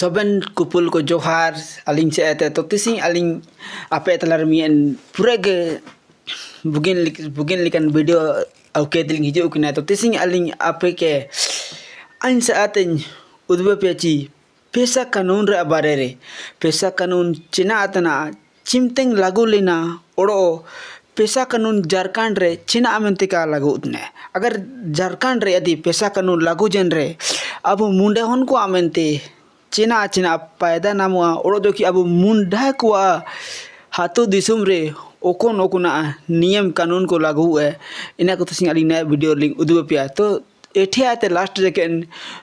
Soben kupul ko johar aling ceete to tising aling apa telar mien purege bugin likan video au kedeling hijau kena to tising aling apa ke ain saatin udbe peci pesa kanun re abarere pesa kanun cina atana chimteng lagu lena oro pesa kanun Jharkhand रे चिना अमेंते का लागू उतने अगर झारखंड रे यदि पेशा कानून लागू जन रे अब मुंडे हन को अमेंते चिना चिना पैदा नामुआ ओरो जो कि अब मुंडा को हाथों दिसुम रे ओकोन ओकोना नियम कानून को लागू है इना को तसिंग अली नया वीडियो लिंक उदुब पिया तो एठे आते लास्ट जेकेन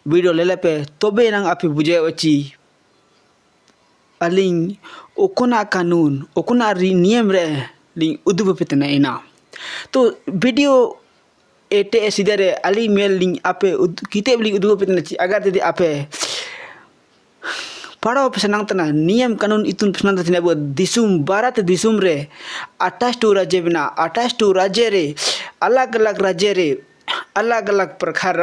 वीडियो लेले पे तबे नंग आपे बुझे वची अलिंग ओकोना कानून ओकोना नियम रे लिंक उदुब पितना इना तो वीडियो एटे सीधे अली मेल लिंक आपे किताब लिंक उदुब पितना अगर यदि आपे पढ़ो पेसनांग तना नियम कानून इतुन पेसनांग तना वो दिसुम भारत दिसुम रे 28 राज्य बिना 28 राज्य रे अलग अलग राज्य रे अलग अलग प्रकार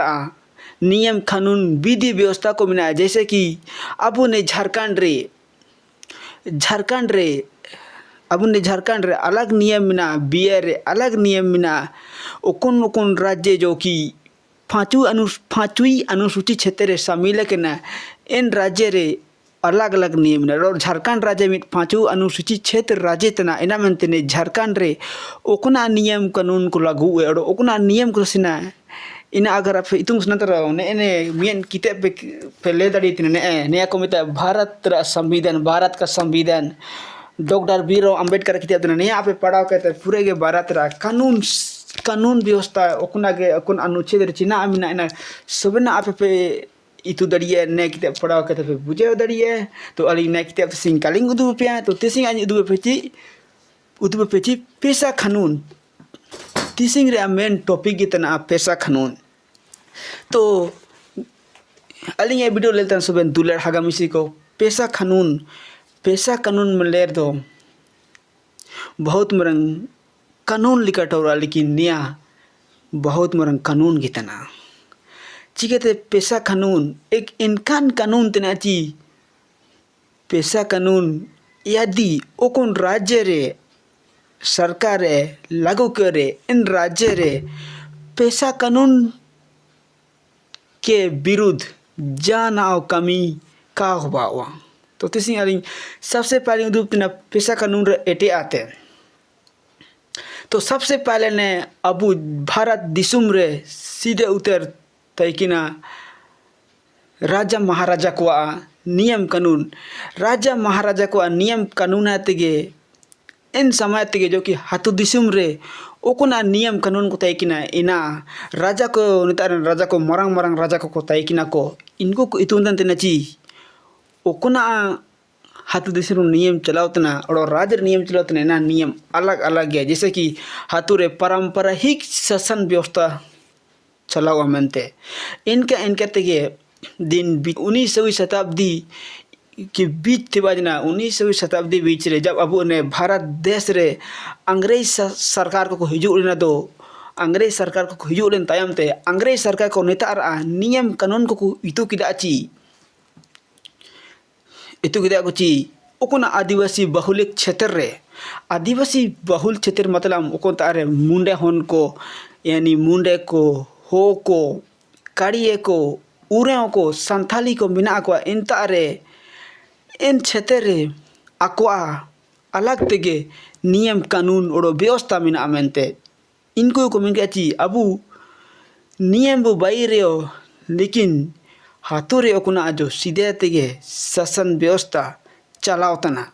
नियम कानून विधि व्यवस्था को मिला जैसे कि अब ने झारखंड रे अब ने झारखंड रे अलग नियम मिना बिहार रे अलग नियम मिना ओकोन ओकोन राज्य जो कि पांचवी अनुसूचित क्षेत्र रे शामिल है ना इन राज्य रे अलग अलग नियम है और झारखंड राज्य में 5 अनुसूचित क्षेत्र राज्य तना इना मनते ने झारखंड रे ओकना नियम कानून को लागू है और ओकना नियम को सिना इना अगर आप इतुम सुना तर ने मियन किताब पे ले दड़ी ने ने को मिता भारत का संविधान डॉक्टर बीरो अंबेडकर किताब ने यहाँ पे पढ़ाओ कहते पूरे के भारत रा कानून व्यवस्था ओकना के ओकन अनुच्छेद रे चिना अमिना इना सबना आप पे itu dari ne kita pernah kata buja dari to ali ne kita singkaling udu pia to tising anyi udu peci pesa kanun tising re main topik kita na pesa kanun to ali ye video leltan suben dular hagamisi ko pesa kanun meler do बहुत मरंग कानून लिखा टोरा लेकिन निया बहुत मरंग कानून कितना चिकते पेशा कानून एक इनकान कानून तनाची पेशा कानून यदि ओकोन राज्य रे सरकार लागू करे इन राज्य रे पेशा कानून के विरुद्ध जाना कमी का हुआ तो तिसी अरिंग सबसे पहले उदुप तना पेशा कानून रे एटे आते तो सबसे पहले ने अबू भारत दिसुम रे सीधे उतर तैकिना राजा महाराजा को नियम कानून राजा महाराजा को नियम कानून है तेगे इन समय तेगे जो कि हाथु दिसुम रे ओकोना नियम कानून को तैकिना इना राजा को नितार राजा को मरंग राजा को तैकिना को इनको इतुंदन तेनाची ओकोना हाथु दिसुम नियम चलावतना और राज नियम चलावतना इना नियम अलग अलग है जैसे कि हाथु रे पारंपरिक शासन व्यवस्था चलाओ मनते इनका तेगे दिन 19वीं शताब्दी के बीच थे बाजना 19वीं शताब्दी बीच रे जब अब ने भारत देश रे अंग्रेज सरकार को हिजू लेना दो अंग्रेज सरकार को हिजू लेन तायम ते अंग्रेज सरकार को नेतार नियम कानून को इतु किदा ची ओकोना आदिवासी बहुल क्षेत्र मतलब ओकोन तारे मुंडे होन को यानी मुंडे को हो को काड़िए को उरे को संथाली को मिना को इन तारे इन क्षेत्र रे आकोआ अलग तेगे नियम कानून और व्यवस्था मिना मेनते इनको को मिन ची अबू नियम बो बाई रे लेकिन हाथों रे ओकुना जो सीधे तेगे शासन व्यवस्था चलाओ तना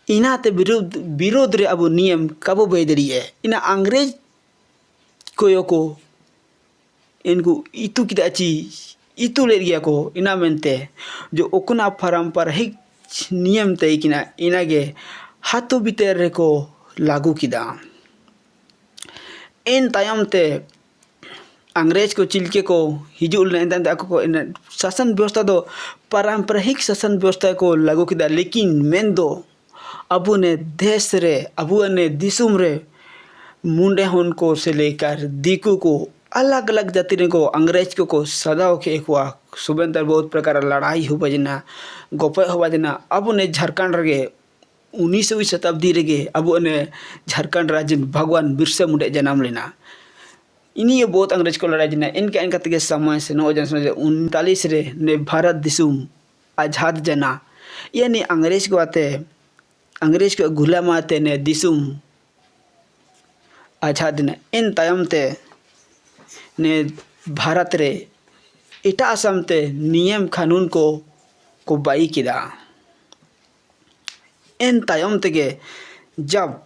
इना ते विरोध रे अबू नियम कबो बाई दरी है इना अंग्रेज को इनको इतु किदाची इतु ले गया को इना मेनते जो ओकुना पारंपरिक नियम तय किना इनागे हाथों भीतर रे को लागू किदा इन तायम ते अंग्रेज को चिलके को हिजुल ने को शासन व्यवस्था दो पारंपरिक शासन व्यवस्था को लागू किदा लेकिन मेन दो अबू ने देश रे अबू ने दिसुम रे मुंडे होन को से लेकर दिकू को अलग अलग जाति को अंग्रेज को सदा के हुआ सुबेंदर बहुत प्रकार लड़ाई हो बजना गोपे हो बजना अब ने झारखंड रे 19वीं शताब्दी रे अब ने झारखंड राज्य भगवान बिरसा मुंडा जन्म लेना इन्हीं बहुत अंग्रेज को लड़ाई जना इनका इनका तक समय से 1939 रे ने भारत दिसुम आज़ाद जना यानी अंग्रेज को आते अंग्रेज को गुलाम आते ने दिसुम आज़ाद ने इन तायम ते ने भारत रे इटा असम ते नियम कानून को बाई किदा इन तायम तेगे जब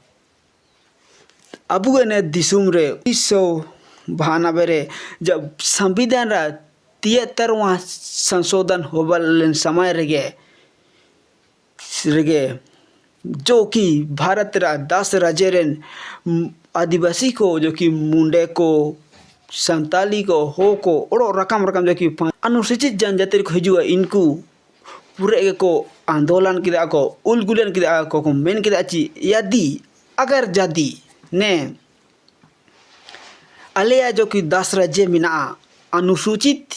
अबू ने दिसुम रे 1992 रे जब संविधान रा 73वां संशोधन होबल समय रेगे जो कि भारत रा 10 राज्य रे आदिवासी को जो कि मुंडे को संताली को हो को ओड़ो रकम रकम जो कि अनुसूचित जनजाति को हिजुआ इनको पूरे को आंदोलन किदा को उलगुलन किदा को मेन किदा ची यदि अगर जदि ने अलिया जो कि 10 राज्य मिना अनुसूचित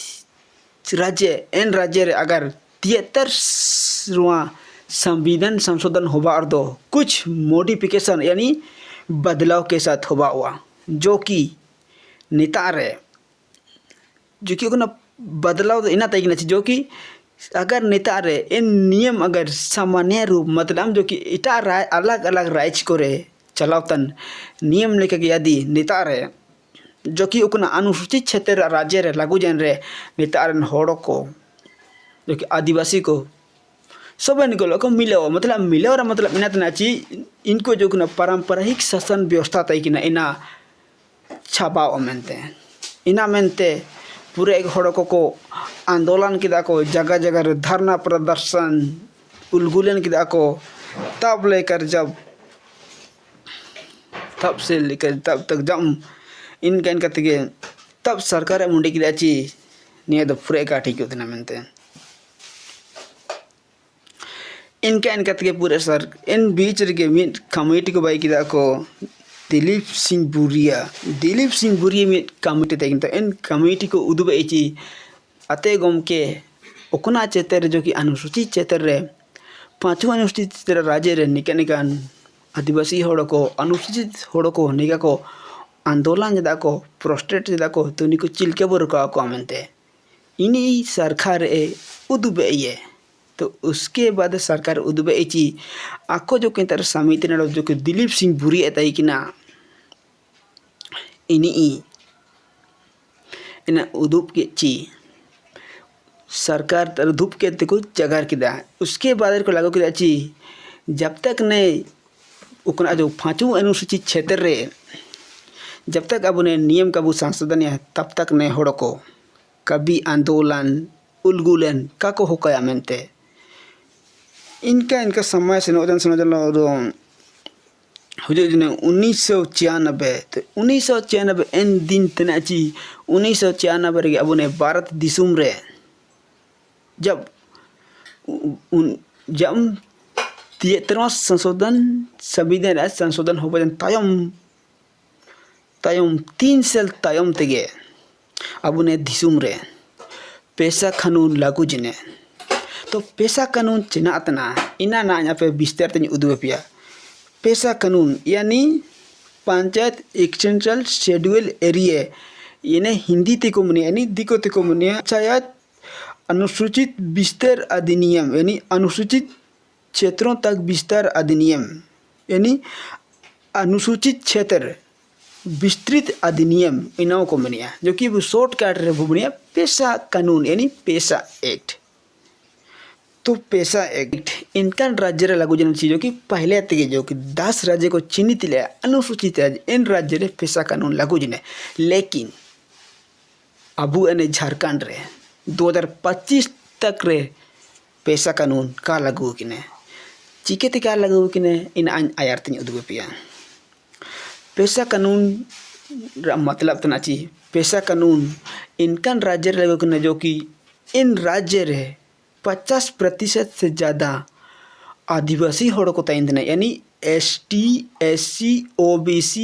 राज्य एन राज्य रे अगर 73वां संविधान संशोधन होबा दो कुछ मॉडिफिकेशन यानी बदलाव के साथ होबा हुआ जो कि नेता रे जो कि बदलाव इना तय जो कि अगर नेता रे इन नियम अगर सामान्य रूप मतलब जो कि इटा अलग अलग राज्य को रे चलावतन नियम लेके यदि नेता रे जो कि अनुसूचित क्षेत्र राज्य रे लागू जन रे नेता रन होड़ को जो कि आदिवासी को सब इनको मिले मतलब इना तना ची इनको जो पारंपरिक शासन व्यवस्था तय कि इना छापा मेनते इना मेनते पूरे एक होड़ को आंदोलन किदा को जगह जगह रे धरना प्रदर्शन उलगुलन किदा को तब लेकर जब तब से लेकर तब तक जब इनका तक तब सरकार मुंडी किदा ची निया दो पूरे का ठीक होते ना मेनते इनका तक पूरे सर इन बीच रे कमेटी को बाई किदा को दिलीप सिंह बुरिया में कमेटी तक इन कमेटी को उदुब एची अते गम के ओकना क्षेत्र जो कि अनुसूचित क्षेत्र रे 5वां अनुसूचित क्षेत्र राज्य रे निकान आदिवासी होड़ को अनुसूचित होड़ को निका को आंदोलन जदा को प्रोस्टेट जदा को तो निको चिलके बरका को आमनते इनी सरकार ए उदुब ये तो उसके बाद सरकार उदुब एची आको जो केंतर समिति ने जो कि दिलीप सिंह बुरिया तय किना इनी इन उदुब के ची सरकार तर धूप के को जगार किदा उसके बाद को लागू किदा ची जब तक ने उकना जो 5वां अनुसूचित क्षेत्र रे जब तक अब ने नियम का संशोधन है तब तक ने होड़ को कभी आंदोलन उलगुलन का को होकया मेनते इनका समय से नौजन हुजूर ने 1996 तो 1996 एन दिन तना ची 1996 रे अब ने भारत दिसुम रे जब 73वां संशोधन संविधान संशोधन हो बजन तायम 3 साल तायम तेगे अब ने दिसुम रे पेशा कानून लागू जिने तो पेशा कानून चिना तना इना ना यहाँ पे विस्तार तनी उदुबे पिया पेशा कानून यानी पंचायत एक्सटेंशनल शेड्यूल एरिया यानी हिंदी तिको मुनिया यानी दिको तिको मुनिया पंचायत अनुसूचित विस्तार अधिनियम यानी अनुसूचित क्षेत्रों तक विस्तार अधिनियम यानी अनुसूचित क्षेत्र विस्तृत अधिनियम इनाओं को मुनिया जो कि वो शॉर्टकट रे मुनिया पेशा कानून यानी पेशा एक्ट तो पेशा एक्ट इनका राज्य रे लागू जन चीज़ों की पहले तक जो कि 10 राज्य को चिन्हित ले अनुसूचित राज्य इन राज्य रे पेशा कानून लागू जने लेकिन अबू एने झारखंड रे 2025 तक रे पेशा कानून का लागू किने चिकेते का लागू किने इन आयार तनी उदुबे पिया पेशा कानून मतलब तना ची पेशा कानून इनका राज्य रे लागू किने जो कि इन राज्य रे 50% से ज़्यादा आदिवासी होड़ को तयन देना यानी ST SC OBC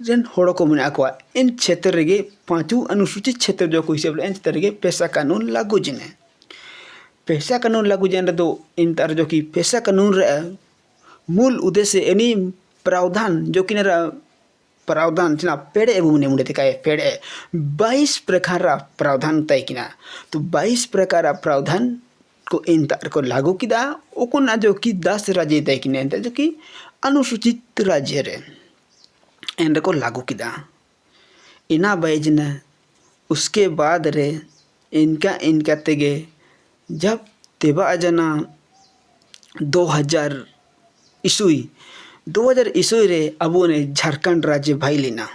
रेन होड़ो को मेना को इन क्षेत्र रेगे पांचू अनुसूचित क्षेत्र जो को हिसाब इन क्षेत्र रेगे पेशा कानून लागू जिने पेशा कानून लागू जन दो इन तार जो कि पेशा कानून रे मूल उद्देश्य एनी प्रावधान जो कि प्रावधान चिना पेड़े एवं मुने मुंडे ते पेड़े 22 प्रकार प्रावधान तय किना तो 22 प्रकार प्रावधान को इन तार को लागू किदा ओकुना जो कि 10 राज्य तय किने जो कि अनुसूचित राज्य रे एंड को लागू किदा इना बाइजना उसके बाद रे इनका तेगे जब तेबा जना 2000 ईस्वी रे अबो ने झारखंड राज्य भाई लेना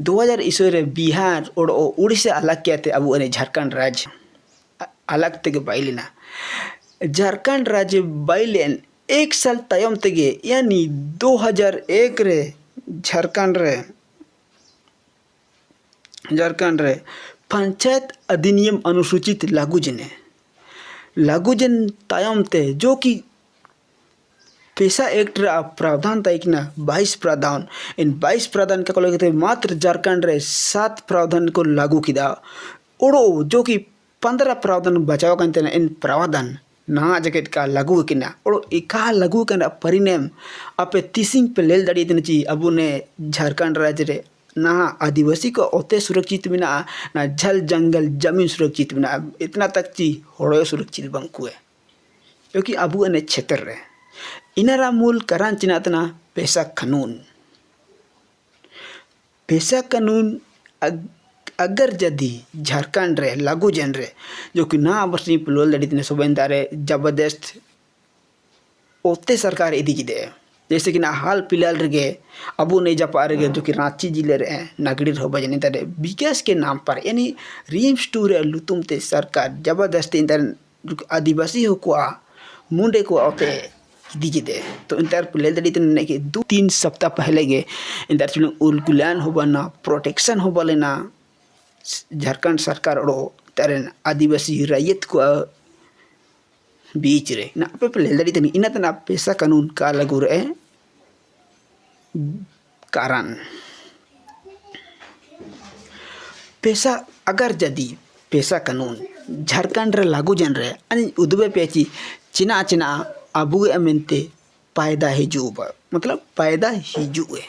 2000 ईस्वी रे बिहार और उड़ीसा अलग किया थे अबो ने झारखंड राज्य अलग तेगे भाई लेना झारखंड राज्य भाई लेन एक साल तायम तेगे यानी 2001 रे झारखंड रे पंचायत अधिनियम अनुसूचित लागू जन तायम ते जो कि पेशा एक्ट प्रावधान तय किना 22 प्रावधान इन 22 प्रावधान का कहते मात्र झारखंड रे 7 प्रावधान को लागू किया ओड़ो जो कि 15 प्रावधान बचाव करते इन प्रावधान ना जगत का लागू किना ओड़ो इका लागू करना परिणाम आपे तीसिंग पे लेल दड़ी दिन ची अबू ने झारखंड राज्य रे ना आदिवासी को ओते सुरक्षित बिना ना जल जंगल जमीन सुरक्षित बिना इतना तक ची होड़ो सुरक्षित बंकु है क्योंकि अबू ने क्षेत्र रे इनारा मूल कारण चिनातना पेशा कानून अगर जदि झारखंड रे लागू जन रे जो कि ना बरसी पुलोल दड़ी तने सोबेंदा रे जबरदस्त ओते सरकार इदी किदे जैसे कि ना हाल फिलहाल रे अबू नहीं जपा रे जो कि रांची जिले रे नागड़ी हो बजनी तारे विकास के नाम पर यानी रीम्स टू रे लुतुम ते सरकार जबरदस्ती इंतर आदिवासी हो को मुंडे को ओते दीजिए तो इंतर पुलेल दड़ी तने के 2-3 सप्ताह पहले गे इंतर चुन उलगुलान हो बना प्रोटेक्शन हो बलेना झारखंड सरकार ओड़ो तारे आदिवासी रैयत को बीच रे ना पे पुलेल दड़ी तने इना तना पेशा कानून का लागू रे कारण पेशा अगर जदि पेशा कानून झारखंड रे लागू जन रे अनि उदबे पेची चिना अबू एमते पैदा हिजुबा मतलब पैदा हिजुए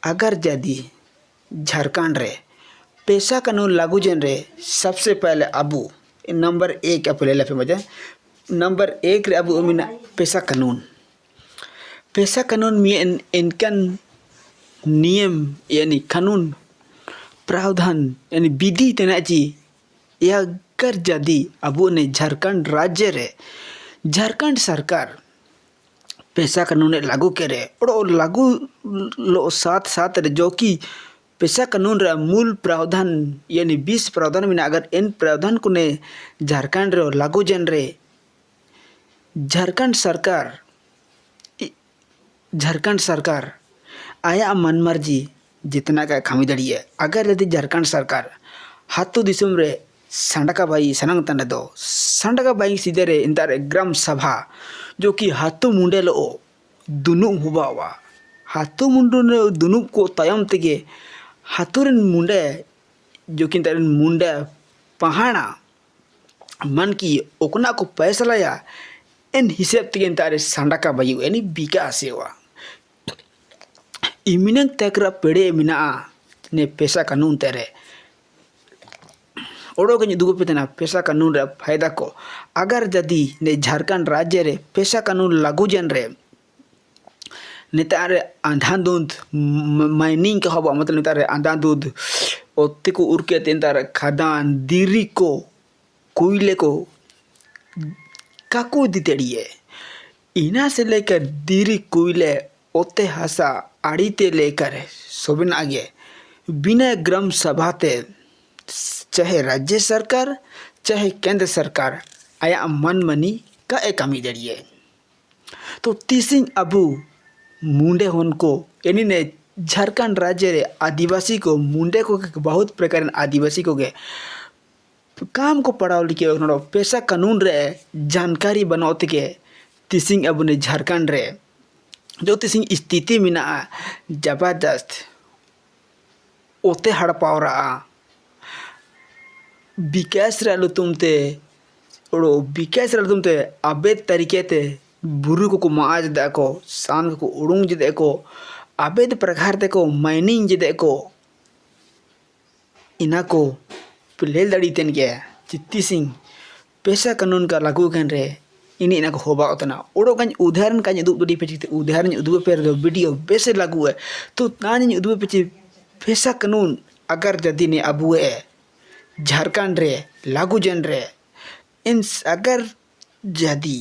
अगर जदि झारखंड रे पेशा कानून लागू जन रे सबसे पहले अबू नंबर 1 अपने लफे मजा नंबर 1 रे अबू मिना पेशा कानून में इनकन नियम यानी कानून प्रावधान यानी विधि तना जी या अगर जदि अबू ने झारखंड राज्य रे झारखंड सरकार पेशा कानून लागू करे और लागू लो साथ रे जो कि पेशा कानून रे मूल प्रावधान यानी 20 प्रावधान में अगर इन प्रावधान को ने झारखंड रे लागू जन रे झारखंड सरकार आया मन मर्जी जितना का खामी दड़ी है अगर यदि झारखंड सरकार हाथों दिसम रे संडका बाई सनंग तंड दो संडका बाई सीधे रे इंतारे ग्राम सभा जो कि हाथों मुंडे लो दुनु हुआ हाथों मुंडू ने दुनु को तायम तेगे हाथों मुंडे जो कि इंतारे मुंडे पहाड़ा मन की ओकना को पैसा लाया इन हिसाब तेगे इंतारे संडका बाई यानी विकास सेवा इमिनंग तकरा पेड़े मिना ने पेशा कानून तेरे ओड़ो के दुगो पे पेशा कानून रे फायदा को अगर जदि ने झारखंड राज्य रे पेशा कानून लागू जन रे नेतारे आंधा दूध माइनिंग का हवा मतलब नेतारे आंधा दूध ओते को उड़के तेंतारे खदान दिरी को कोयले को काको दितेड़िए इना से लेकर दिरी कोयले ओते हसा आड़ी ते लेकर सोबिन आगे बिना ग्राम सभा ते चाहे राज्य सरकार चाहे केंद्र सरकार आया मन मनी का एक कमी दड़िए तो तीसिंग अबू मुंडे होन को यानी ने झारखंड राज्य रे आदिवासी को मुंडे को बहुत प्रकार आदिवासी को के काम को पढ़ाओ लिखे पेशा कानून रे जानकारी बनाते के तीसिंग अबू ने झारखंड रे जो तिसिंग स्थिति मिना जबरदस्त ओते हड़पावरा विकास रहा तुमते ओड़ो विकास रहा तुमते अबेद तरीके ते बुरु को माज दे को सान को उड़ूंग जदे को अबेद प्रकार ते को माइनिंग जदे को इना को प्लेल दड़ी तेन गया चित्ती सिंह पैसा कानून का लागू कन रे इनी इना को होबा उतना ओड़ो कन उदाहरण का उदुब दड़ी पे उदाहरण उदुब पे वीडियो बेसे लागू है तो तानी उदुब पे पैसा कानून अगर जदी ने अबुए झारखंड रे लागू जन रे इन अगर जदी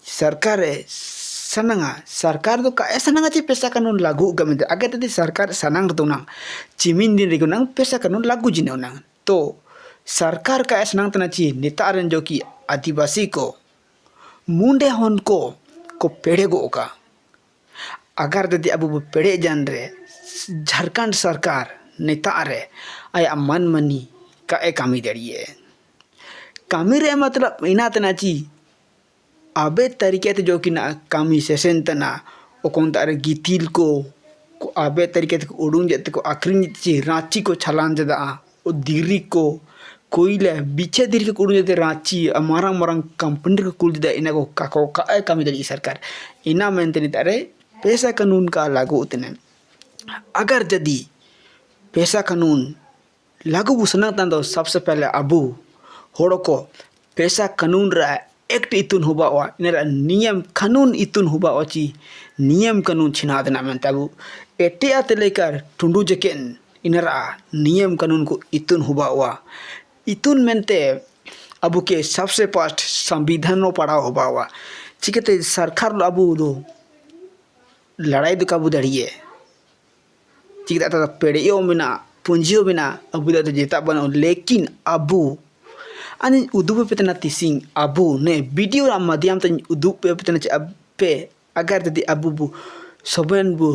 सरकार सनंगा सरकार तो का सनंगा ची पैसा कानून लागू गमे अगर तदी सरकार सनंग तो ना चिमिन दिन रेगो ना पैसा कानून लागू जिने ना तो सरकार का सनंग तना ची नेतारन जो कि आदिवासी को मुंडे होन को पेड़े गो का अगर तदी अब पेड़े जन रे झारखंड सरकार नेता रे आया मन मनी का कामी दड़िए कामी रे मतलब इना तना ची आबे तरीके ते जो कि ना कामी सेशन तना ओकोन तारे गितिल को आबे तरीके ते उड़ून जते को आखिरी ची रांची को छलान जदा ओ दिरी को कोयले बीचे दिरी को उड़ून जते रांची मारंग मारंग कंपनी को कुल जदा इना को काको का कामी दड़ी सरकार इना मेनते नि तारे पैसा कानून का लागू उतने अगर जदी पैसा कानून लागू बुसना तंदो सबसे पहले अबू होड़ो को पैसा कानून रा एक्ट इतुन हुआ वा इनरा नियम कानून इतुन हुआ ची नियम कानून छिना देना मेनते अबू एटे आते लेकर टुंडू जकेन इनरा नियम कानून को इतुन हुआ वा इतुन मेनते अबू के सबसे फर्स्ट संविधान पड़ा हुआ वा चिकते सरकार अबू दो लड़ाई दो काबू दड़िए चिकता पेड़ियो मिना पुंजियो बिना अबू दो जेता बनो लेकिन अबू अनि उदुब पे तना तिसिंग अबू ने वीडियो रा माध्यम तन उदुब पे तना पे अगर यदि अबू बु सबन बु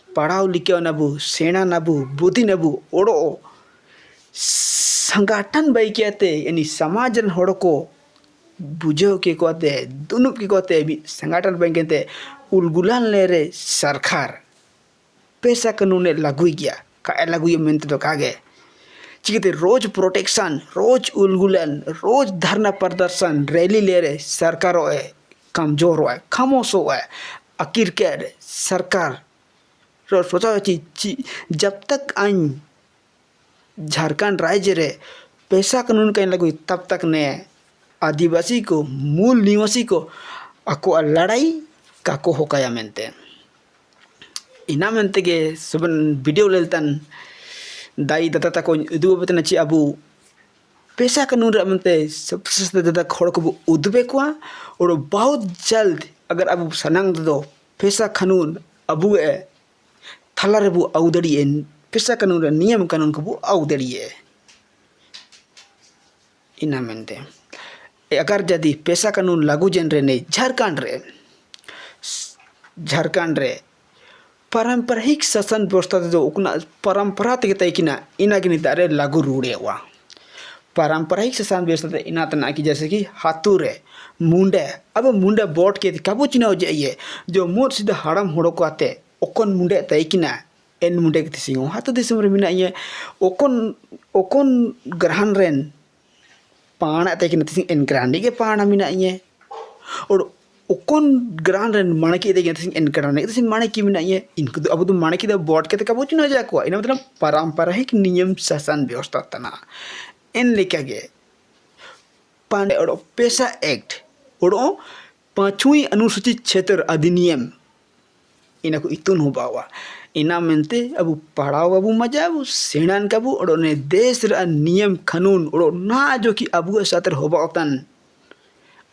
पढ़ाओ लिखे नबू सेना नबू बुद्धि नबू ओड़ो संगठन बाई कहते यानी समाजन होड़ को बुझो के कहते दुनुब के कहते संगठन बाई कहते उलगुलान ले रे सरकार पैसा कानून लागू गया का लागू मेनते तो कागे चिकते रोज प्रोटेक्शन रोज उलगुलन रोज धरना प्रदर्शन रैली ले रहे सरकार कमजोर हो खामोश हो आखिर कर सरकार सोचा जब तक आइन झारखंड राज्य रे पैसा कानून कहीं लागू तब तक ने आदिवासी को मूल निवासी को अको लड़ाई काको होकाया मेनते इना मेनते के सुबन वीडियो लेलतन दाई दादा तक उदुब बेतना ची अबू पैसा कानून रे मेनते सबसे दादा खोड़ को उदबे को और बहुत जल्द अगर अबू सनंग दो पैसा कानून अबू थला रे बु आउदड़ी पैसा कानून रे नियम कानून को बु आउदड़ी इना मेनते अगर जदी पैसा कानून लागू जन रे नहीं झारखंड रे पारंपरिक शासन व्यवस्था जो उकना परंपरा तक तयकिना इना की नितारे लागू रूड़े हुआ पारंपरिक शासन व्यवस्था इना तना की जैसे कि हाथू रे मुंडे अब मुंडे बोट के काबू चिनाव जाइए जो मोट सीधा हड़म होड़ो को आते ओकन मुंडे तयकिना एन मुंडे के सिंह हाथू दिसम रे मिना ये ओकन ग्रहण रेन पाना तयकिना तिसिंग एन ग्रांडी के पाना मिना ये और ओकन ग्रांड रेन माणकी दे तिसिंग एन ग्रांडी तिसिंग माणकी मिना ये इनको अब तो माणकी द बोट के काबू चिनाव जा को इना मतलब पारंपरिक नियम शासन व्यवस्था तना इन लेके गे पांडे और पैसा एक्ट और 5वीं अनुसूचित क्षेत्र अधिनियम इना को इतुन हो बावा इना मेनते अब पढ़ाओ अब मजा अब सेनान काबू और ने देश रा नियम कानून और ना जो कि अबू सातर हो बातन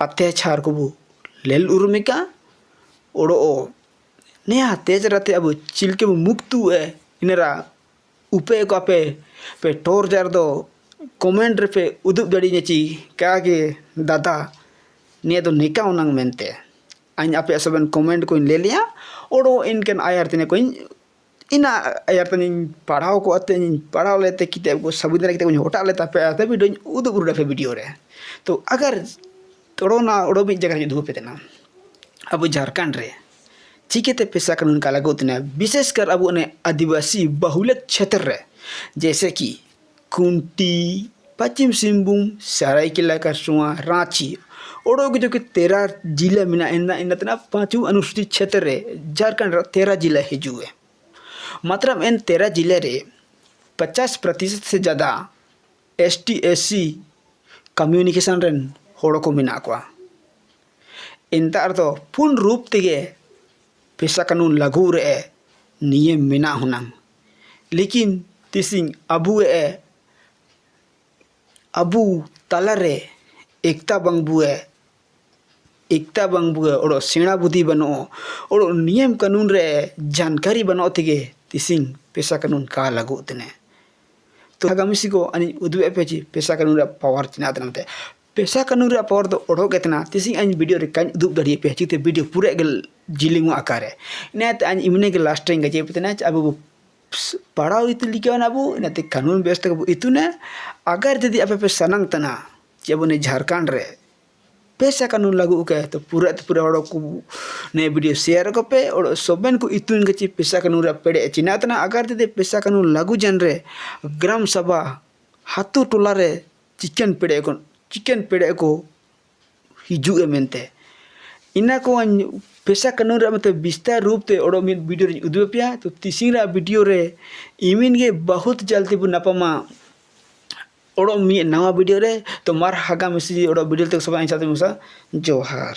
अत्याचार को लेल उर्मिका और ने तेज रहते अब चिलके मुक्तु है इनरा उपे को पे टोर्चर दो कमेंट पे उदुब दड़ी ची क्या के दादा निया तो निका उनंग मेनते आइन आपे सबन कमेंट को ले लिया और इनकन आयर तने को इना आयर तने पढ़ाओ को अते पढ़ाओ लेते किताब को संविधान किताब को हटा लेता पे आते भी उदुब उड़ पे वीडियो रे तो अगर तोड़ो ना उड़ो भी जगह दुब पे तना अब झारखंड रे चिकेते पेशा कानून का लागू तना विशेषकर अब उन्हें आदिवासी बहुल क्षेत्र रे जैसे कि कुंटी, पश्चिम सिंहभूम, सरायकेला खरसुआ, रांची और जो कि 13 जिला मिना इन 5 अनुसूचित क्षेत्र रे झारखंड 13 जिला हिजुए। मतलब इन 13 जिले रे 50% से ज़्यादा ST SC कम्युनिकेशन रेन होड़ को मिना को इंतार तो पूर्ण रूप तेगे पेशा कानून लागू रे नियम मिना हुनांग लेकिन तिसिंग अबू तालारे एकता बंगबुए और सेना बुद्धि बनो और नियम कानून रे जानकारी बनो तेगे तिसिंग पेशा कानून का लागू तने तो आगामी को अनि उदुए पेची पेशा कानून रे पावर चिना तनते पेशा कानून रे पावर तो ओढो केतना तिसिंग अनि वीडियो रे कान उदुब दड़ी पे चिते वीडियो पूरे गल जिलिंग आकारे नेत अनि इमने के लास्ट टाइम गजे पतना अब पढ़ाओ इतु लिखा ना बु नेते कानून व्यवस्था को इतु ने अगर यदि आप पे सनंग तना जब ने झारखंड रे पेशा कानून लागू के तो पूरा हड़ो को ने वीडियो शेयर को पे और सोबेन को इतुन के पेशा कानून रे पेड़े चिना तना अगर यदि पेशा कानून लागू जन रे ग्राम सभा हाथू टोला रे चिकन पेड़े को हिजुए मेनते इना को पेशा कानून रे मतलब विस्तार रूप ते ओडो मिन वीडियो रे उदुए पिया तो तिसिंगरा वीडियो रे इमिन गे बहुत जल्दी बु नपमा ओडो मी नवा वीडियो रे तो मार हागा मेसी ओडो वीडियो तक सब आइसा ते मुसा जोहार।